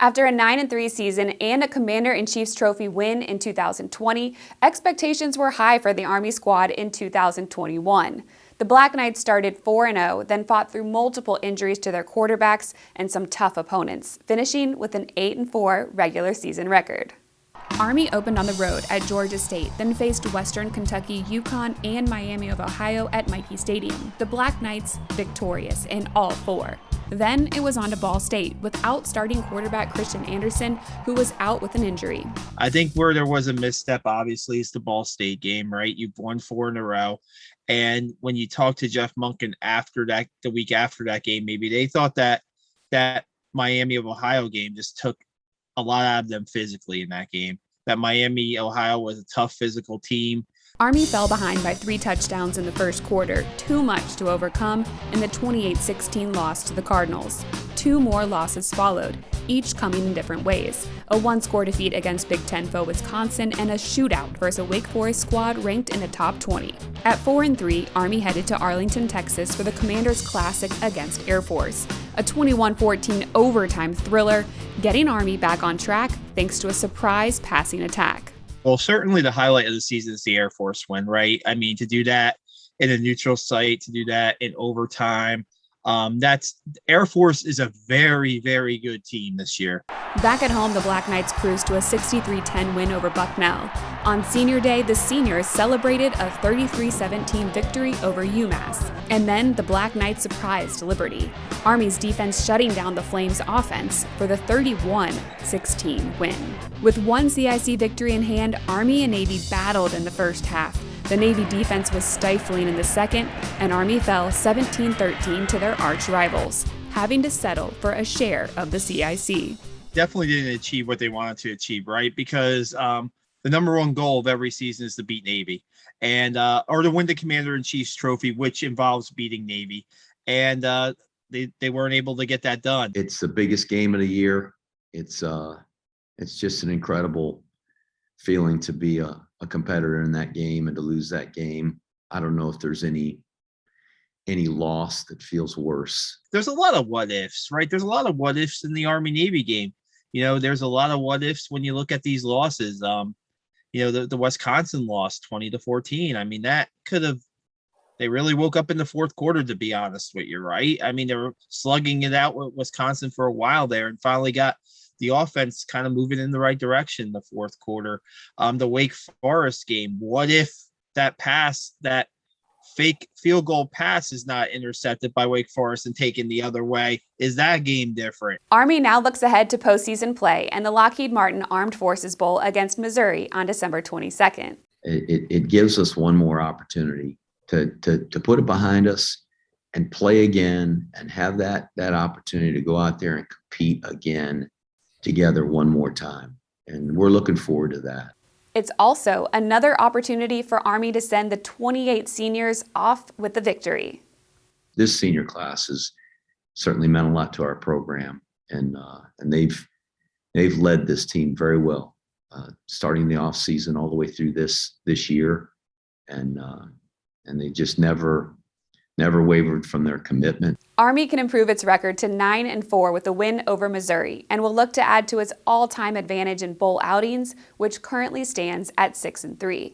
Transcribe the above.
After a 9-3 season and a Commander-in-Chief's Trophy win in 2020, expectations were high for the Army squad in 2021. The Black Knights started 4-0, then fought through multiple injuries to their quarterbacks and some tough opponents, finishing with an 8-4 regular season record. Army opened on the road at Georgia State, then faced Western Kentucky, UConn, and Miami of Ohio at Michie Stadium. The Black Knights victorious in all four. Then it was on to Ball State without starting quarterback Christian Anderson, who was out with an injury. I think where there was a misstep, obviously, is the Ball State game, right? You've won 4 in a row. And when you talk to Jeff Monken after that, the week after that game, maybe they thought that Miami of Ohio game just took a lot out of them physically in that game. That Miami, Ohio was a tough physical team. Army fell behind by 3 touchdowns in the first quarter, too much to overcome in the 28-16 loss to the Cardinals. 2 more losses followed, each coming in different ways. A 1-score defeat against Big Ten foe Wisconsin and a shootout versus a Wake Forest squad ranked in the top 20. At 4-3, Army headed to Arlington, Texas for the Commanders Classic against Air Force. A 21-14 overtime thriller, getting Army back on track thanks to a surprise passing attack. Well, certainly the highlight of the season is the Air Force win, right? I mean, to do that in a neutral site, to do that in overtime, that's Air Force is a very, very good team this year. Back at home, the Black Knights cruised to a 63-10 win over Bucknell. On Senior Day, the seniors celebrated a 33-17 victory over UMass. And then the Black Knights surprised Liberty. Army's defense shutting down the Flames' offense for the 31-16 win. With one CIC victory in hand, Army and Navy battled in the first half. The Navy defense was stifling in the second, and Army fell 17-13 to their arch rivals, having to settle for a share of the CIC. Definitely didn't achieve what they wanted to achieve, right? Because the number one goal of every season is to beat Navy, and or to win the Commander-in-Chief's trophy, which involves beating Navy. And they weren't able to get that done. It's the biggest game of the year. It's just an incredible feeling to be a competitor in that game and to lose that game. I don't know if there's any loss that feels worse. There's a lot of what ifs, right? There's a lot of what ifs in the Army-Navy game. You know, there's a lot of what ifs when you look at these losses. You know, the Wisconsin loss 20-14. I mean, that could have, they really woke up in the fourth quarter, to be honest with you, right? I mean, they were slugging it out with Wisconsin for a while there and finally got the offense kind of moving in the right direction in the fourth quarter. The Wake Forest game, what if that pass, that fake field goal pass is not intercepted by Wake Forest and taken the other way? Is that game different? Army now looks ahead to postseason play and the Lockheed Martin Armed Forces Bowl against Missouri on December 22nd. It gives us one more opportunity to put it behind us and play again and have that opportunity to go out there and compete again together one more time. And we're looking forward to that. It's also another opportunity for Army to send the 28 seniors off with the victory. This senior class has certainly meant a lot to our program, and they've led this team very well, starting the off season all the way through this year, and they just never wavered from their commitment. Army can improve its record to 9-4 with a win over Missouri and will look to add to its all-time advantage in bowl outings, which currently stands at 6-3.